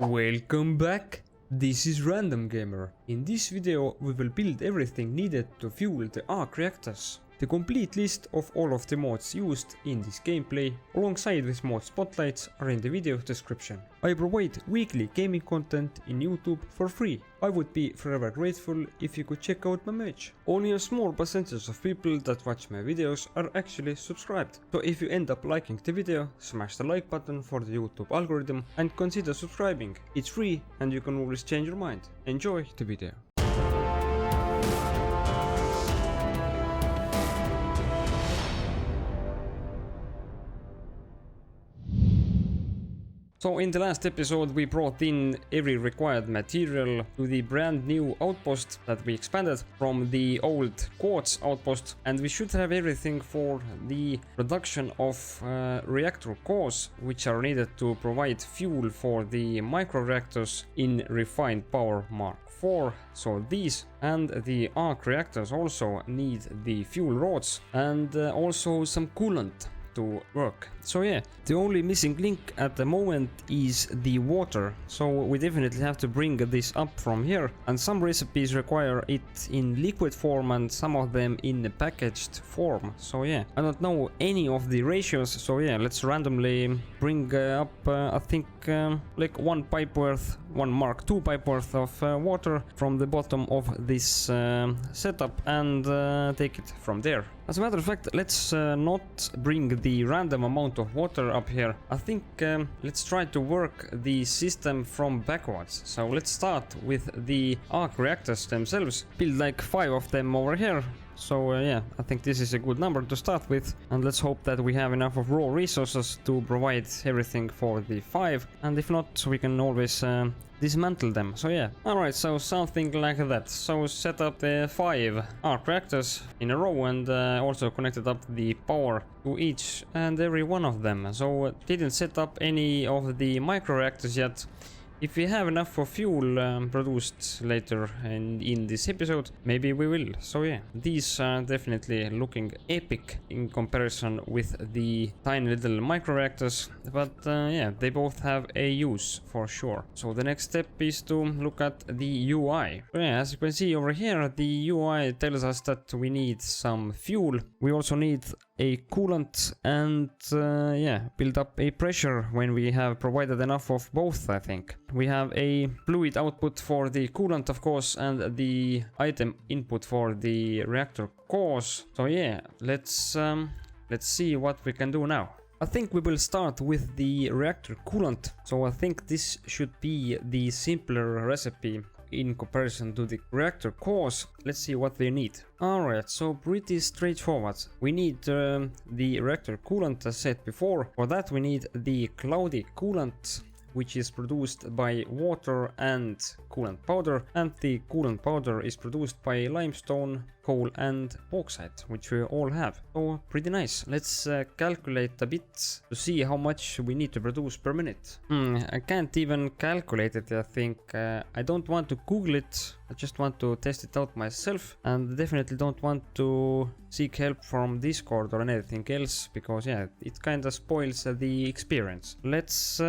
Welcome back! This is Random Gamer. In this video we will build everything needed to fuel the arc reactors. The complete list of all of the mods used in this gameplay, alongside with mod spotlights, are in the video description. I provide weekly gaming content in YouTube for free. I would be forever grateful if you could check out my merch. Only a small percentage of people that watch my videos are actually subscribed. So if you end up liking the video, smash the like button for the YouTube algorithm and consider subscribing. It's free and you can always change your mind. Enjoy the video. So in the last episode we brought in every required material to the brand new outpost that we expanded from the old quartz outpost, and we should have everything for the production of reactor cores, which are needed to provide fuel for the micro reactors in refined power Mark IV. So these and the arc reactors also need the fuel rods and also some coolant to work. So yeah, the only missing link at the moment is the water, so we definitely have to bring this up from here, and some recipes require it in liquid form and some of them in a packaged form. So yeah, I don't know any of the ratios, so yeah, let's randomly bring up I think like one Mark II pipe worth of water from the bottom of this setup and take it from there. As a matter of fact, let's not bring the random amount of water up here. I think let's try to work the system from backwards. So let's start with the arc reactors themselves, build like 5 of them over here. So yeah, I think this is a good number to start with, and let's hope that we have enough of raw resources to provide everything for the 5, and if not, we can always dismantle them. So yeah, alright, so something like that. So set up the 5 arc reactors in a row and also connected up the power to each and every one of them. So didn't set up any of the micro reactors yet. If we have enough for fuel produced later in this episode, maybe we will. So yeah, these are definitely looking epic in comparison with the tiny little micro reactors, but yeah, they both have a use for sure. So the next step is to look at the UI. So yeah, as you can see over here, the UI tells us that we need some fuel. We also need a coolant and yeah, build up a pressure when we have provided enough of both, I think. We have a fluid output for the coolant, of course, and the item input for the reactor cores. So yeah, let's see what we can do now. I think we will start with the reactor coolant. So I think this should be the simpler recipe in comparison to the reactor cores. Let's see what they need. Alright, so pretty straightforward. We need the reactor coolant as said before. For that we need the cloudy coolant, which is produced by water and coolant powder, and the coolant powder is produced by limestone, coal and bauxite, which we all have. So pretty nice. Let's calculate a bit to see how much we need to produce per minute. I can't even calculate it, I think. I don't want to Google it, I just want to test it out myself, and definitely don't want to seek help from Discord or anything else, because yeah, it kinda spoils the experience. Let's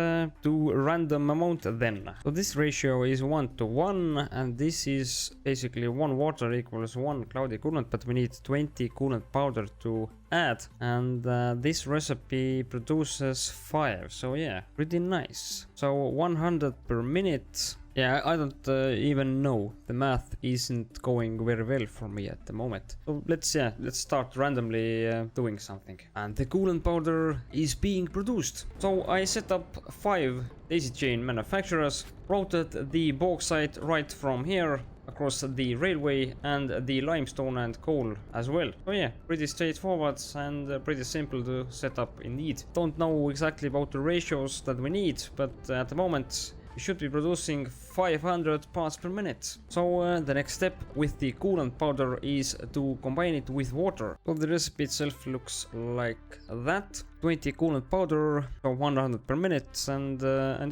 do a random amount then. So this ratio is 1:1, and this is basically 1 water equals 1 cloudy coolant, but we need 20 coolant powder to add, and this recipe produces 5, so yeah, pretty nice. So 100 per minute. Yeah, I don't even know. The math isn't going very well for me at the moment. So let's start randomly doing something. And the coolant powder is being produced. So I set up 5 daisy chain manufacturers, routed the bauxite right from here across the railway and the limestone and coal as well. So yeah, pretty straightforward and pretty simple to set up indeed. Don't know exactly about the ratios that we need, but at the moment we should be producing 500 parts per minute. So the next step with the coolant powder is to combine it with water. So the recipe itself looks like that. 20 coolant powder, so 100 per minute, and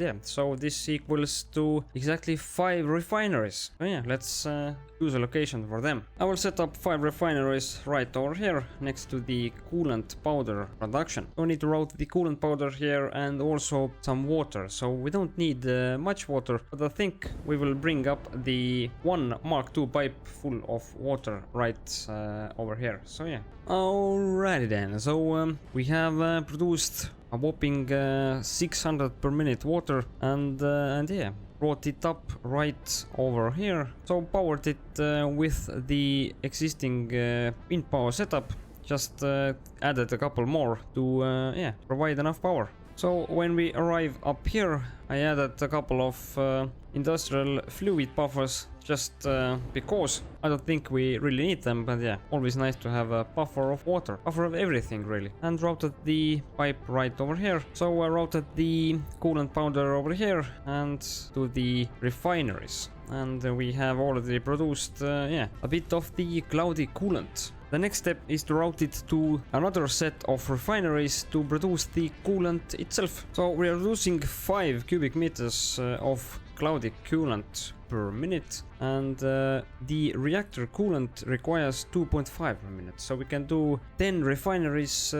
yeah, so this equals to exactly 5 refineries. So yeah, let's choose a location for them. I will set up 5 refineries right over here next to the coolant powder production. We need to route the coolant powder here and also some water, so we don't need much water, but I think we will bring up the one Mark II pipe full of water right over here. So yeah, alrighty then. So we have produced a whopping 600 per minute water, and yeah, brought it up right over here. So powered it with the existing wind power setup, just added a couple more to yeah, provide enough power. So when we arrive up here, I added a couple of industrial fluid buffers, just because I don't think we really need them, but yeah, always nice to have a buffer of water, buffer of everything really. And routed the pipe right over here. So I routed the coolant powder over here and to the refineries. And we have already produced yeah, a bit of the cloudy coolant. The next step is to route it to another set of refineries to produce the coolant itself. So we are producing 5 cubic meters of cloudy coolant per minute, and the reactor coolant requires 2.5 per minute, so we can do 10 refineries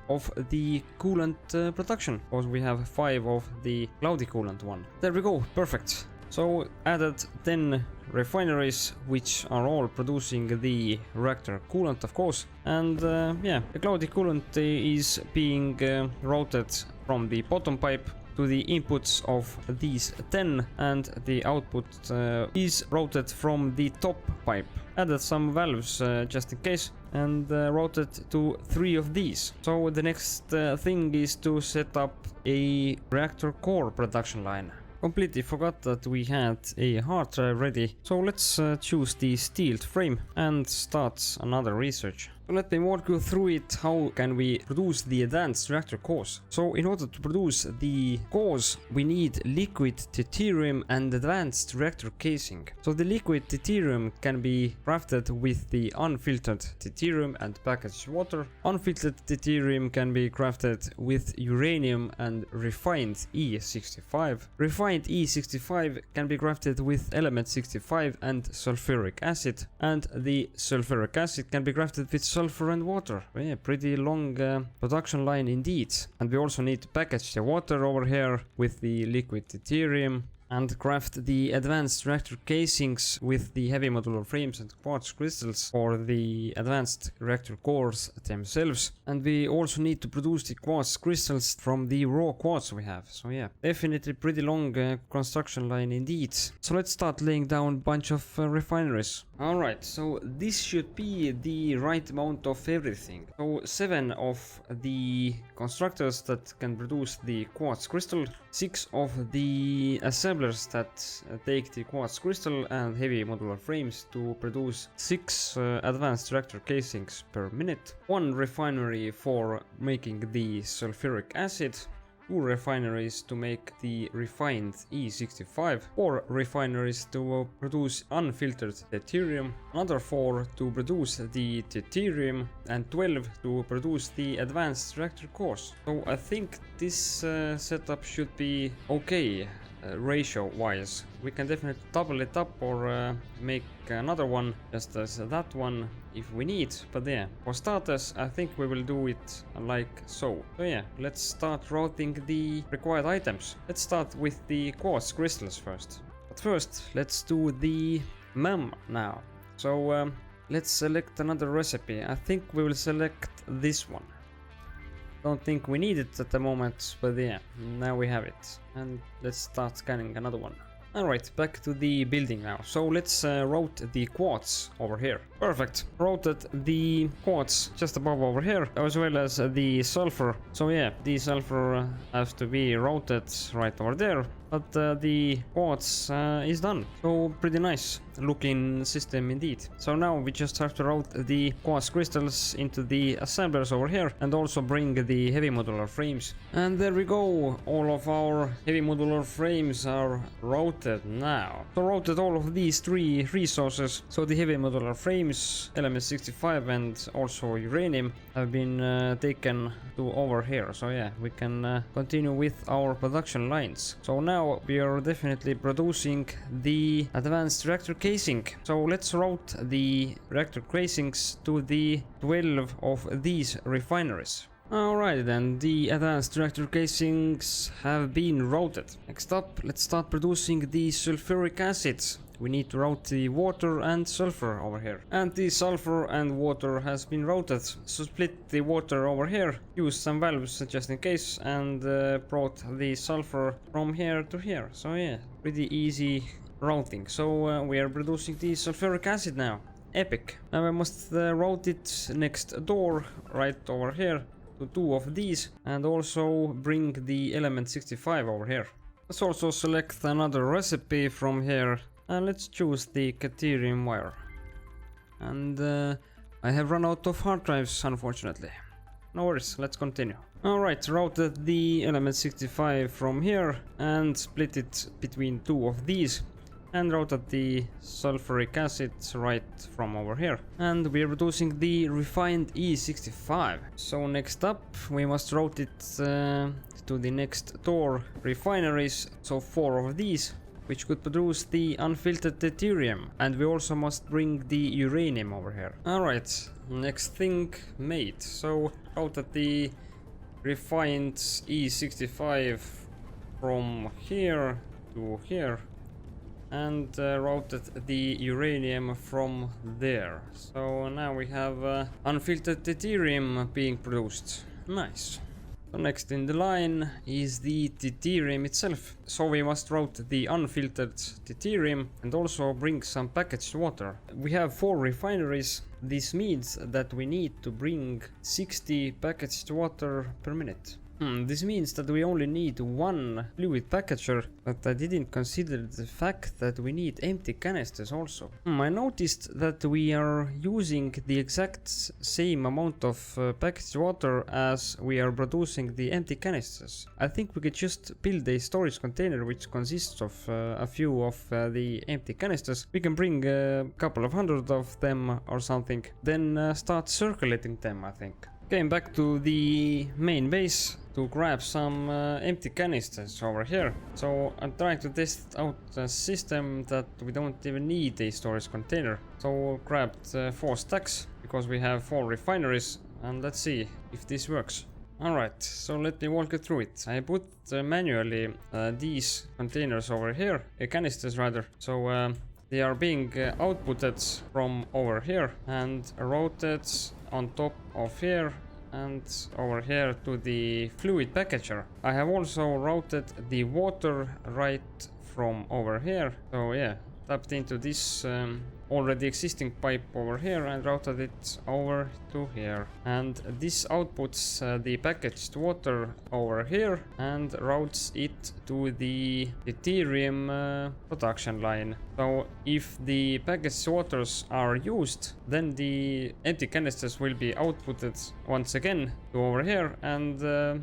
of the coolant production, because we have 5 of the cloudy coolant one. There we go, perfect. So added 10 refineries, which are all producing the reactor coolant, of course. And yeah, the cloudy coolant is being routed from the bottom pipe to the inputs of these 10, and the output is routed from the top pipe. Added some valves just in case, and routed to 3 of these. So the next thing is to set up a reactor core production line. Completely forgot that we had a hard drive ready, so let's choose the steel frame and start another research. So let me walk you through it. How can we produce the advanced reactor cores? So in order to produce the cores, we need liquid deuterium and advanced reactor casing. So the liquid deuterium can be crafted with the unfiltered deuterium and packaged water. Unfiltered deuterium can be crafted with uranium and refined E65. Refined E65 can be crafted with element 65 and sulfuric acid, and the sulfuric acid can be crafted with sulfur and water. Yeah, pretty long production line indeed. And we also need to package the water over here with the liquid deuterium and craft the advanced reactor casings with the heavy modular frames and quartz crystals for the advanced reactor cores themselves. And we also need to produce the quartz crystals from the raw quartz we have. So yeah, definitely pretty long construction line indeed. So let's start laying down a bunch of refineries. Alright, so this should be the right amount of everything. So 7 of the constructors that can produce the quartz crystal, 6 of the assemblers that take the quartz crystal and heavy modular frames to produce 6 advanced reactor casings per minute, 1 refinery for making the sulfuric acid, 2 refineries to make the refined E65, 4 refineries to produce unfiltered deuterium, another 4 to produce the deuterium, and 12 to produce the advanced reactor cores. So I think this setup should be okay ratio wise. We can definitely double it up or make another one just as that one if we need, but yeah, for starters I think we will do it like so. So yeah, let's start routing the required items. Let's start with the quartz crystals first. But first let's do the MEM now. So let's select another recipe. I think we will select this one. Don't think we need it at the moment, but yeah, now we have it. And let's start scanning another one. Alright, back to the building now. So let's route the quartz over here. Perfect. Routed the quartz just above over here, as well as the sulfur. So yeah, the sulfur has to be routed right over there. but the quartz is done. So pretty nice looking system indeed. So now we just have to route the quartz crystals into the assemblers over here and also bring the heavy modular frames. And there we go, all of our heavy modular frames are routed now. So routed all of these 3 resources. So the heavy modular frames, element 65 and also uranium have been taken to over here. So yeah, we can continue with our production lines. So now we are definitely producing the advanced reactor casing. So let's route the reactor casings to the 12 of these refineries. Alright then, the advanced reactor casings have been routed. Next up, let's start producing the sulfuric acid. We need to route the water and sulfur over here. And the sulfur and water has been routed. So split the water over here, use some valves just in case, and brought the sulfur from here to here. So yeah, pretty easy routing. So we are producing the sulfuric acid now. Epic. Now I must route it next door, right over here, to 2 of these, and also bring the element 65 over here. Let's also select another recipe from here, and let's choose the Caterium wire. And I have run out of hard drives, unfortunately. No worries, let's continue. Alright, routed the element 65 from here and split it between 2 of these. And routed the sulfuric acid right from over here. And we are producing the refined E65. So next up, we must route it to the next door refineries. So 4 of these, which could produce the unfiltered deuterium. And we also must bring the uranium over here. Alright, next thing made. So routed the refined E65 from here to here. And routed the uranium from there. So now we have unfiltered deuterium being produced. Nice. So next in the line is the deuterium itself. So we must route the unfiltered deuterium and also bring some packaged water. We have 4 refineries. This means that we need to bring 60 packaged water per minute. This means that we only need 1 fluid packager, but I didn't consider the fact that we need empty canisters also. I noticed that we are using the exact same amount of packaged water as we are producing the empty canisters. I think we could just build a storage container which consists of a few of the empty canisters. We can bring a couple of hundred of them or something, then start circulating them, I think. Came back to the main base to grab some empty canisters over here. So I'm trying to test out a system that we don't even need a storage container. So grabbed 4 stacks because we have 4 refineries, and let's see if this works. Alright, so let me walk you through it. I put manually these containers over here, canisters rather. So they are being outputted from over here and routed on top of here and over here to the fluid packager. I have also routed the water right from over here. So yeah, tapped into this already existing pipe over here and routed it over to here. And this outputs the packaged water over here and routes it to the deuterium production line. So if the packaged waters are used, then the empty canisters will be outputted once again to over here, and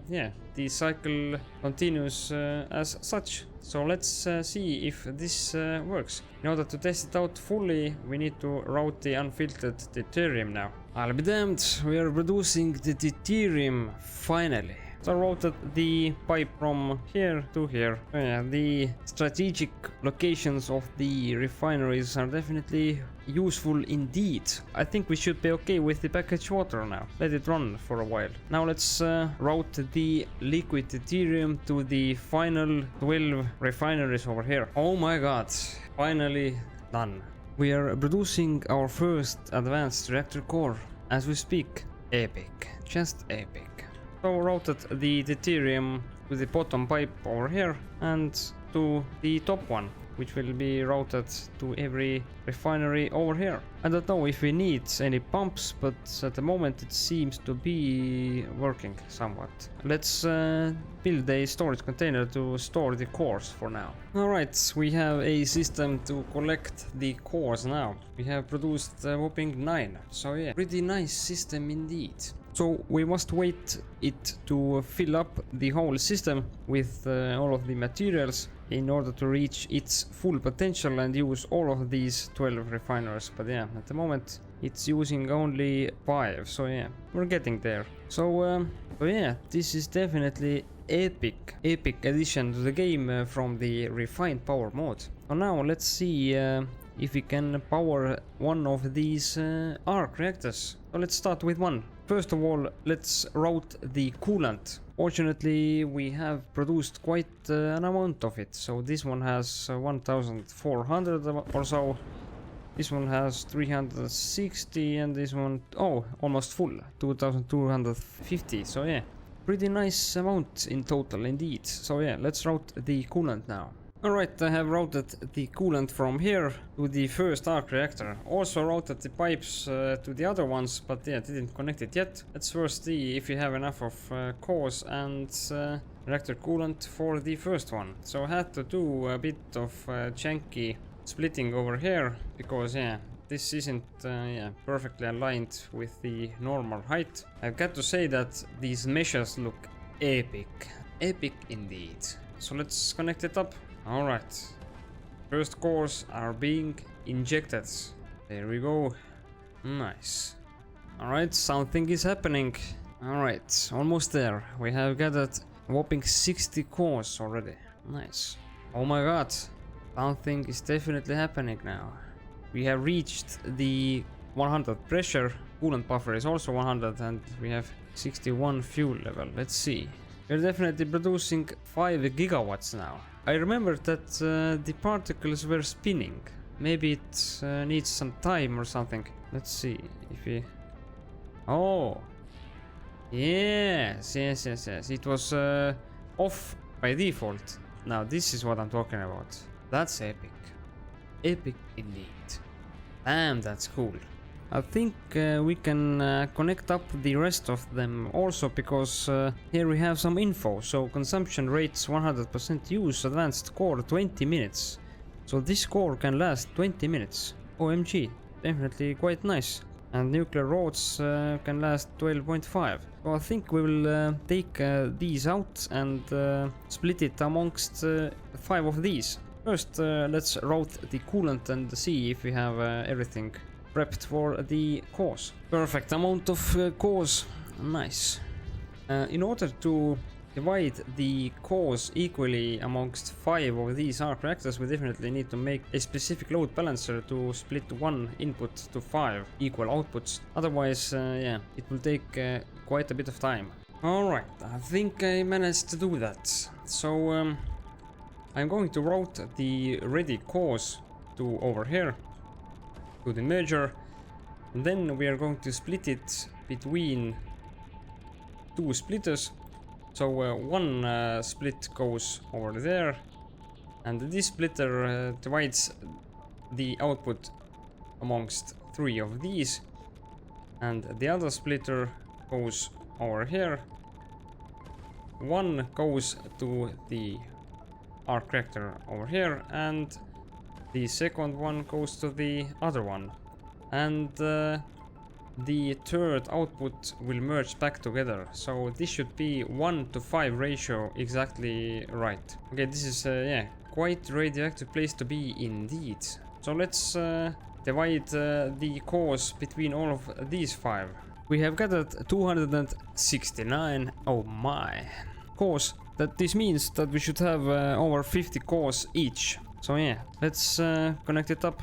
yeah, the cycle continues as such. So let's see if this works. In order to test it out fully, we need to route the unfiltered deuterium now. I'll be damned, we are producing the deuterium finally. So I routed the pipe from here to here. Yeah, the strategic locations of the refineries are definitely useful indeed. I think we should be okay with the packaged water now. Let it run for a while. Now let's route the liquid deuterium to the final 12 refineries over here. Oh my god, finally done. We are producing our first advanced reactor core as we speak. Epic, just epic. So routed the deuterium to the bottom pipe over here and to the top one, which will be routed to every refinery over here. I don't know if we need any pumps, but at the moment it seems to be working somewhat. Let's build a storage container to store the cores for now. Alright, we have a system to collect the cores now. We have produced a whopping 9, so yeah, pretty nice system indeed. So we must wait it to fill up the whole system with all of the materials in order to reach its full potential and use all of these 12 refiners. But yeah, at the moment it's using only 5, so yeah, we're getting there. So yeah, this is definitely epic addition to the game from the refined power mode. So now let's see if we can power one of these arc reactors. So let's start with one. First of all, let's route the coolant. Fortunately, we have produced quite an amount of it. So this one has 1400 or so. This one has 360 and this one, oh, almost full, 2250. So yeah, pretty nice amount in total indeed. So yeah, let's route the coolant now. Alright, I have routed the coolant from here to the first arc reactor. Also routed the pipes to the other ones, but yeah, didn't connect it yet. Let's first see if we have enough of cores and reactor coolant for the first one. So I had to do a bit of chunky splitting over here, because yeah, this isn't perfectly aligned with the normal height. I've got to say that these meshes look epic. Epic indeed. So let's connect it up. Alright, first cores are being injected. There we go. Nice. Alright, something is happening. Alright, almost there. We have gathered a whopping 60 cores already. Nice. Oh my god, something is definitely happening now. We have reached the 100 pressure. Coolant buffer is also 100 and we have 61 fuel level. Let's see. We're definitely producing 5 gigawatts now. I remember that the particles were spinning. Maybe it needs some time or something. Let's see if we... Oh! Yes. It was off by default. Now this is what I'm talking about. That's epic. Epic indeed. Damn, that's cool. I think we can connect up the rest of them also, because here we have some info. So consumption rates 100% use, advanced core 20 minutes. So this core can last 20 minutes. OMG, definitely quite nice. And nuclear rods can last 12.5. So I think we will take these out and split it amongst 5 of these. First, let's route the coolant and see if we have everything prepped for the cores. Perfect amount of cores. Nice. In order to divide the cores equally amongst 5 of these arc reactors, we definitely need to make a specific load balancer to split one input to 5 equal outputs. Otherwise, yeah, it will take quite a bit of time. Alright, I think I managed to do that. So I'm going to route the ready cores to over here, to the merger, and then we are going to split it between 2 splitters. So one split goes over there, and this splitter divides the output amongst 3 of these, and the other splitter goes over here. One goes to the arc reactor over here, and the second one goes to the other one, and the third output will merge back together. So this should be 1:5 ratio, exactly right. Okay, this is yeah, quite radioactive place to be indeed. So let's divide the cores between all of these 5. We have gathered 269, oh my, cores. That this means that we should have over 50 cores each. So yeah, let's connect it up.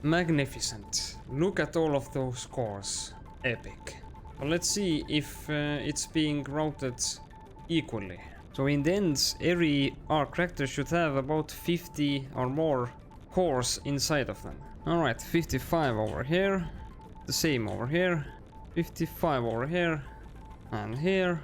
Magnificent. Look at all of those cores. Epic. Well, let's see if it's being routed equally. So in the end, every arc reactor should have about 50 or more cores inside of them. Alright, 55 over here. The same over here. 55 over here. And here.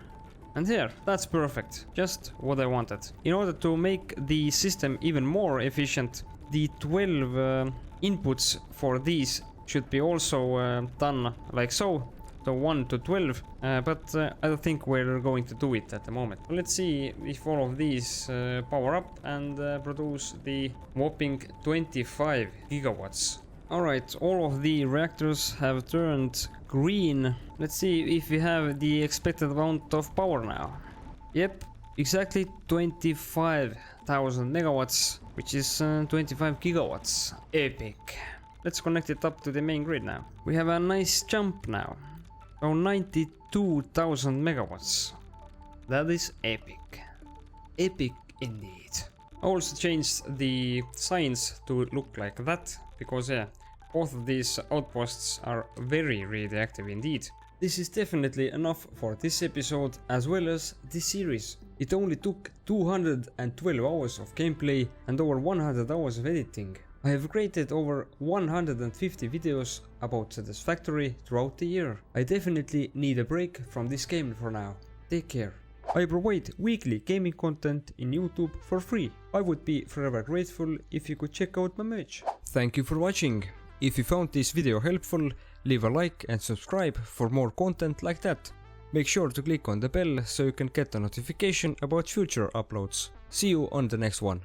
And here, that's perfect, just what I wanted. In order to make the system even more efficient, the 12 inputs for these should be also done like so. So 1 to 12, but I don't think we're going to do it at the moment. Let's see if all of these power up and produce the whopping 25 gigawatts. Alright, all of the reactors have turned green. Let's see if we have the expected amount of power now. Yep, exactly 25,000 megawatts, which is 25 gigawatts. Epic. Let's connect it up to the main grid now. We have a nice jump now. So 92,000 megawatts. That is epic. Epic indeed. I also changed the signs to look like that, because yeah, both of these outposts are very radioactive indeed. This is definitely enough for this episode as well as this series. It only took 212 hours of gameplay and over 100 hours of editing. I have created over 150 videos about Satisfactory throughout the year. I definitely need a break from this game for now. Take care. I provide weekly gaming content in YouTube for free. I would be forever grateful if you could check out my merch. Thank you for watching. If you found this video helpful, leave a like and subscribe for more content like that. Make sure to click on the bell so you can get a notification about future uploads. See you on the next one.